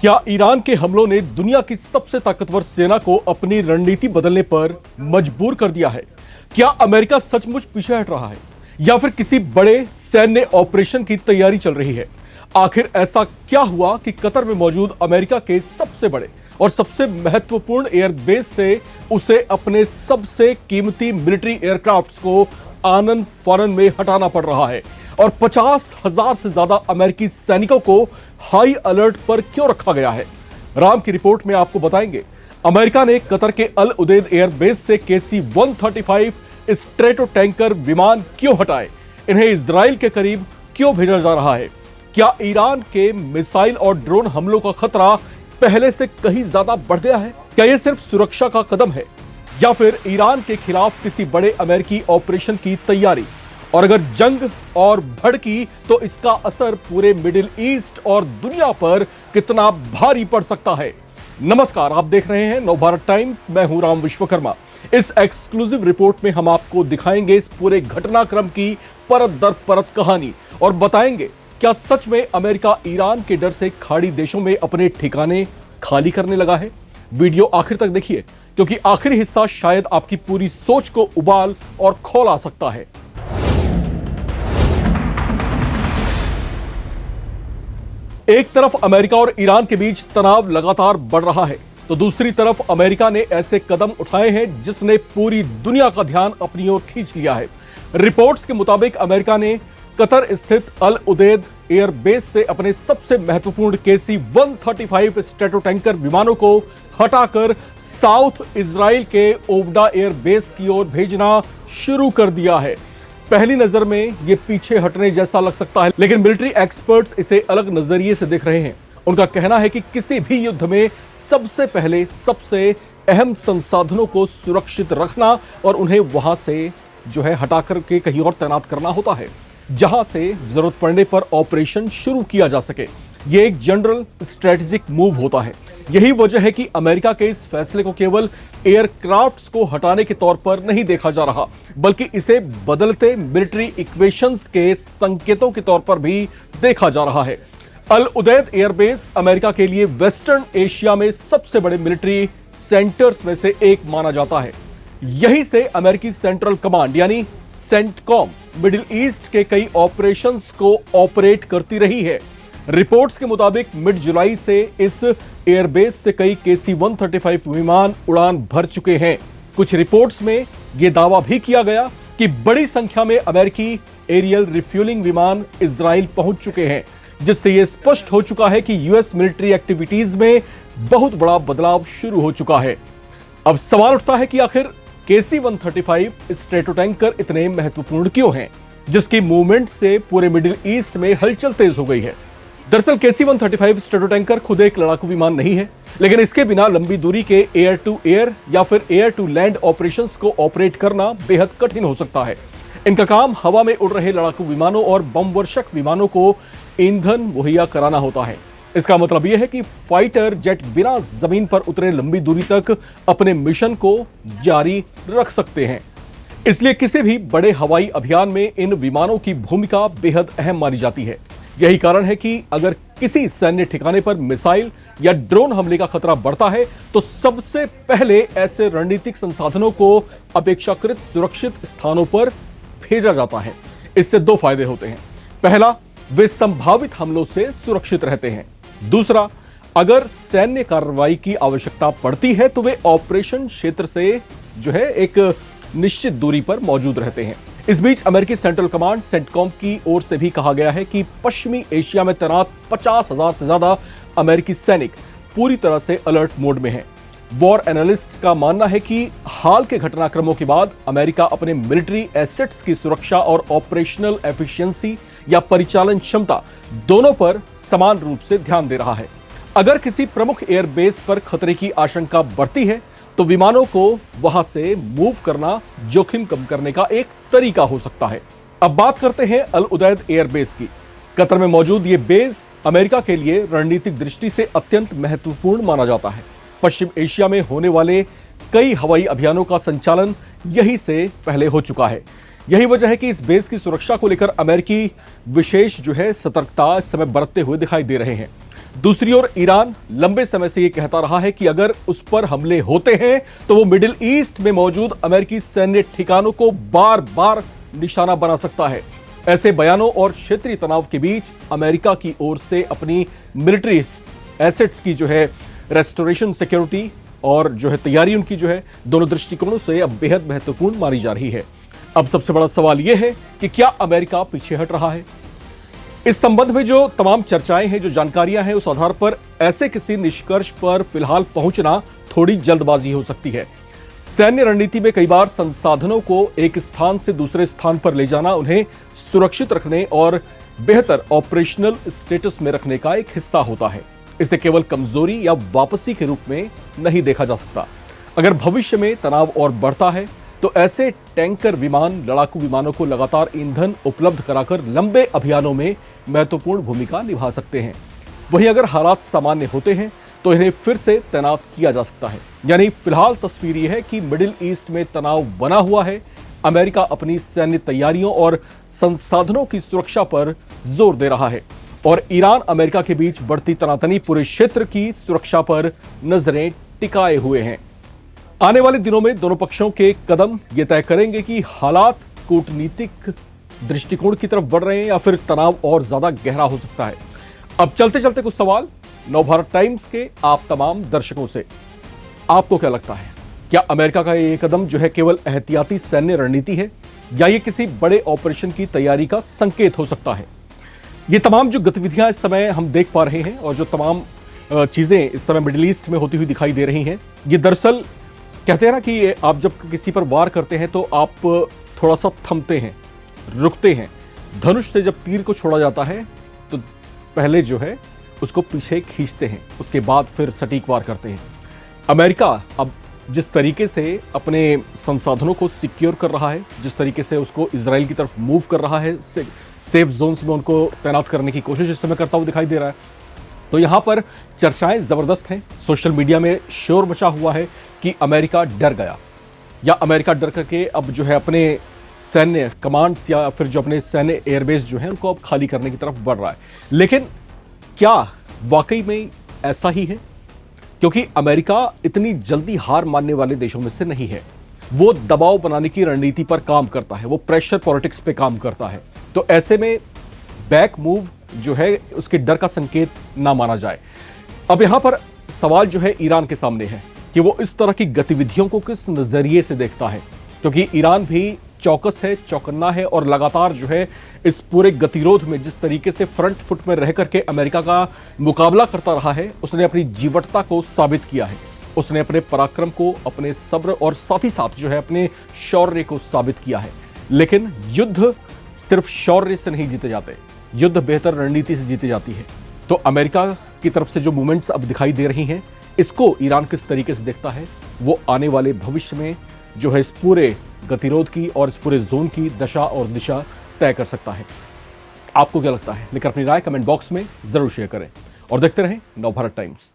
क्या ईरान के हमलों ने दुनिया की सबसे ताकतवर सेना को अपनी रणनीति बदलने पर मजबूर कर दिया है? क्या अमेरिका सचमुच पीछे हट रहा है या फिर किसी बड़े सैन्य ऑपरेशन की तैयारी चल रही है? आखिर ऐसा क्या हुआ कि कतर में मौजूद अमेरिका के सबसे बड़े और सबसे महत्वपूर्ण एयरबेस से उसे अपने सबसे कीमती मिलिट्री एयरक्राफ्ट्स को आनन फानन में हटाना पड़ रहा है और 50,000 से ज्यादा अमेरिकी सैनिकों को हाई अलर्ट पर क्यों रखा गया है? राम की रिपोर्ट में आपको बताएंगे। अमेरिका ने कतर के अल उदैद एयरबेस से KC-135 स्ट्रेटो टैंकर विमान क्यों हटाए? इन्हें इजराइल के करीब क्यों भेजा जा रहा है? क्या ईरान के मिसाइल और ड्रोन हमलों का खतरा पहले से कहीं ज्यादा बढ़ गया है? क्या यह सिर्फ सुरक्षा का कदम है या फिर ईरान के खिलाफ किसी बड़े अमेरिकी ऑपरेशन की तैयारी? और अगर जंग और भड़की तो इसका असर पूरे मिडिल ईस्ट और दुनिया पर कितना भारी पड़ सकता है? नमस्कार, आप देख रहे हैं नवभारत टाइम्स। मैं हूं राम विश्वकर्मा। इस एक्सक्लूसिव रिपोर्ट में हम आपको दिखाएंगे इस पूरे घटनाक्रम की परत दर परत कहानी और बताएंगे क्या सच में अमेरिका ईरान के डर से खाड़ी देशों में अपने ठिकाने खाली करने लगा है? वीडियो आखिर तक देखिए क्योंकि आखिरी हिस्सा शायद आपकी पूरी सोच को उबाल और खौला सकता है। एक तरफ अमेरिका और ईरान के बीच तनाव लगातार बढ़ रहा है तो दूसरी तरफ अमेरिका ने ऐसे कदम उठाए हैं जिसने पूरी दुनिया का ध्यान अपनी ओर खींच लिया है। रिपोर्ट्स के मुताबिक अमेरिका ने कतर स्थित अल उदैद एयरबेस से अपने सबसे महत्वपूर्ण KC-135 स्ट्रेटो टैंकर विमानों को हटाकर साउथ इजराइल के ओवडा एयरबेस की ओर भेजना शुरू कर दिया है। पहली नजर में यह पीछे हटने जैसा लग सकता है, लेकिन मिलिट्री एक्सपर्ट्स इसे अलग नजरिए से देख रहे हैं। उनका कहना है कि किसी भी युद्ध में सबसे पहले सबसे अहम संसाधनों को सुरक्षित रखना और उन्हें वहां से हटा करके कहीं और तैनात करना होता है जहां से जरूरत पड़ने पर ऑपरेशन शुरू किया जा सके। यह एक जनरल स्ट्रेटेजिक मूव होता है। यही वजह है कि अमेरिका के इस फैसले को केवल एयरक्राफ्ट्स को हटाने के तौर पर नहीं देखा जा रहा, बल्कि इसे बदलते मिलिट्री इक्वेशंस के संकेतों के तौर पर भी देखा जा रहा है। अल उदैद एयरबेस अमेरिका के लिए वेस्टर्न एशिया में सबसे बड़े मिलिट्री सेंटर्स में से एक माना जाता है। यहीं से अमेरिकी सेंट्रल कमांड यानी सेंटकॉम मिडिल ईस्ट के कई ऑपरेशंस को ऑपरेट करती रही है। रिपोर्ट्स के मुताबिक मिड जुलाई से इस एयरबेस से कई KC-135 विमान उड़ान भर चुके हैं। कुछ रिपोर्ट्स में यह दावा भी किया गया कि बड़ी संख्या में अमेरिकी एरियल रिफ्यूलिंग विमान इजराइल पहुंच चुके हैं, जिससे यह स्पष्ट हो चुका है कि यूएस मिलिट्री एक्टिविटीज में बहुत बड़ा बदलाव शुरू हो चुका है। अब सवाल उठता है कि आखिर KC-135 स्ट्रेटो टैंकर इतने महत्वपूर्ण क्यों हैं, जिसकी मूवमेंट से पूरे मिडिल ईस्ट में हलचल तेज हो गई है। दरअसल KC-135 स्ट्रेटो टैंकर खुद एक लड़ाकू विमान नहीं है, लेकिन इसके बिना लंबी दूरी के एयर टू एयर या फिर एयर टू लैंड ऑपरेशंस को ऑपरेट करना बेहद कठिन हो सकता है। इनका काम हवा में उड़ रहे लड़ाकू विमानों और बम वर्षक विमानों को ईंधन मुहैया कराना होता है। इसका मतलब यह है कि फाइटर जेट बिना जमीन पर उतरे लंबी दूरी तक अपने मिशन को जारी रख सकते हैं। इसलिए किसी भी बड़े हवाई अभियान में इन विमानों की भूमिका बेहद अहम मानी जाती है। यही कारण है कि अगर किसी सैन्य ठिकाने पर मिसाइल या ड्रोन हमले का खतरा बढ़ता है तो सबसे पहले ऐसे रणनीतिक संसाधनों को अपेक्षाकृत सुरक्षित स्थानों पर भेजा जाता है। इससे दो फायदे होते हैं। पहला, वे संभावित हमलों से सुरक्षित रहते हैं। दूसरा, अगर सैन्य कार्रवाई की आवश्यकता पड़ती है तो वे ऑपरेशन क्षेत्र से एक निश्चित दूरी पर मौजूद रहते हैं। इस बीच अमेरिकी सेंट्रल कमांड सेंटकॉम की ओर से भी कहा गया है कि पश्चिमी एशिया में तैनात 50,000 से ज्यादा अमेरिकी सैनिक पूरी तरह से अलर्ट मोड में हैं। वॉर एनालिस्ट्स का मानना है कि हाल के घटनाक्रमों के बाद अमेरिका अपने मिलिट्री एसेट्स की सुरक्षा और ऑपरेशनल एफिशिएंसी या परिचालन क्षमता दोनों पर समान रूप से ध्यान दे रहा है। अगर किसी प्रमुख एयरबेस पर खतरे की आशंका बढ़ती है तो विमानों को वहां से मूव करना जोखिम कम करने का एक तरीका हो सकता है। अब बात करते हैं अल उदैद एयरबेस की। कतर में मौजूद यह बेस अमेरिका के लिए रणनीतिक दृष्टि से अत्यंत महत्वपूर्ण माना जाता है। पश्चिम एशिया में होने वाले कई हवाई अभियानों का संचालन यहीं से पहले हो चुका है। यही वजह है कि इस बेस की सुरक्षा को लेकर अमेरिकी विशेष सतर्कता इस समय बरतते हुए दिखाई दे रहे हैं। दूसरी ओर ईरान लंबे समय से यह कहता रहा है कि अगर उस पर हमले होते हैं तो वो मिडिल ईस्ट में मौजूद अमेरिकी सैन्य ठिकानों को बार बार निशाना बना सकता है। ऐसे बयानों और क्षेत्रीय तनाव के बीच अमेरिका की ओर से अपनी मिलिट्री एसेट्स की रेस्टोरेशन सिक्योरिटी और तैयारी उनकी दोनों दृष्टिकोणों से अब बेहद महत्वपूर्ण मानी जा रही है। अब सबसे बड़ा सवाल यह है कि क्या अमेरिका पीछे हट रहा है? इस संबंध में जो तमाम चर्चाएं हैं, जो जानकारियां हैं, उस आधार पर ऐसे किसी निष्कर्ष पर फिलहाल पहुंचना थोड़ी जल्दबाजी हो सकती है। सैन्य रणनीति में कई बार संसाधनों को एक स्थान से दूसरे स्थान पर ले जाना उन्हें सुरक्षित रखने और बेहतर ऑपरेशनल स्टेटस में रखने का एक हिस्सा होता है। इसे केवल कमजोरी या वापसी के रूप में नहीं देखा जा सकता। अगर भविष्य में तनाव और बढ़ता है तो ऐसे टैंकर विमान लड़ाकू विमानों को लगातार ईंधन उपलब्ध कराकर लंबे अभियानों में महत्वपूर्ण भूमिका निभा सकते हैं। वहीं अगर हालात सामान्य होते हैं तो इन्हें फिर से तैनात किया जा सकता है। यानी फिलहाल तस्वीर यह है कि मिडिल ईस्ट में तनाव बना हुआ है। अमेरिका अपनी सैन्य तैयारियों और संसाधनों की सुरक्षा पर जोर दे रहा है और ईरान अमेरिका के बीच बढ़ती तनातनी पूरे क्षेत्र की सुरक्षा पर नजरें टिकाए हुए हैं। आने वाले दिनों में दोनों पक्षों के कदम यह तय करेंगे कि हालात कूटनीतिक दृष्टिकोण की तरफ बढ़ रहे हैं या फिर तनाव और ज्यादा गहरा हो सकता है। अब चलते चलते कुछ सवाल नवभारत टाइम्स के आप तमाम दर्शकों से। आपको क्या लगता है, क्या अमेरिका का यह कदम केवल एहतियाती सैन्य रणनीति है या यह किसी बड़े ऑपरेशन की तैयारी का संकेत हो सकता है? ये तमाम जो गतिविधियां इस समय हम देख पा रहे हैं और जो तमाम चीजें इस समय मिडिल ईस्ट में होती हुई दिखाई दे रही हैं, ये दरअसल कहते हैं ना कि आप जब किसी पर वार करते हैं तो आप थोड़ा सा थमते हैं, रुकते हैं। धनुष से जब तीर को छोड़ा जाता है तो पहले उसको पीछे खींचते हैं, उसके बाद फिर सटीक वार करते हैं। अमेरिका अब जिस तरीके से अपने संसाधनों को सिक्योर कर रहा है, जिस तरीके से उसको इजराइल की तरफ मूव कर रहा है, सेफ जोन्स में उनको तैनात करने की कोशिश इस समय करता हुआ दिखाई दे रहा है, तो यहां पर चर्चाएं जबरदस्त हैं। सोशल मीडिया में शोर मचा हुआ है कि अमेरिका डर गया या अमेरिका डर करके अब अपने सैन्य कमांड्स या फिर जो अपने सैन्य एयरबेस उनको अब खाली करने की तरफ बढ़ रहा है। लेकिन क्या वाकई में ऐसा ही है? क्योंकि अमेरिका इतनी जल्दी हार मानने वाले देशों में से नहीं है। वो दबाव बनाने की रणनीति पर काम करता है, वो प्रेशर पॉलिटिक्स पे काम करता है। तो ऐसे में बैक मूव उसके डर का संकेत ना माना जाए। अब यहां पर सवाल ईरान के सामने है कि वो इस तरह की गतिविधियों को किस नजरिए से देखता है, क्योंकि ईरान भी चौकस है, चौकन्ना है और लगातार इस पूरे गतिरोध में जिस तरीके से फ्रंट फुट में रह करके अमेरिका का मुकाबला करता रहा है, उसने अपनी जीवटता को साबित किया है। उसने अपने पराक्रम को, अपने सब्र और साथ ही साथ अपने शौर्य को साबित किया है। लेकिन युद्ध सिर्फ शौर्य से नहीं जीते जाते, युद्ध बेहतर रणनीति से जीती जाती है। तो अमेरिका की तरफ से जो मूवमेंट्स अब दिखाई दे रही हैं, इसको ईरान किस तरीके से देखता है, वो आने वाले भविष्य में इस पूरे गतिरोध की और इस पूरे जोन की दशा और दिशा तय कर सकता है। आपको क्या लगता है? लेकर अपनी राय कमेंट बॉक्स में जरूर शेयर करें और देखते रहें नवभारत टाइम्स।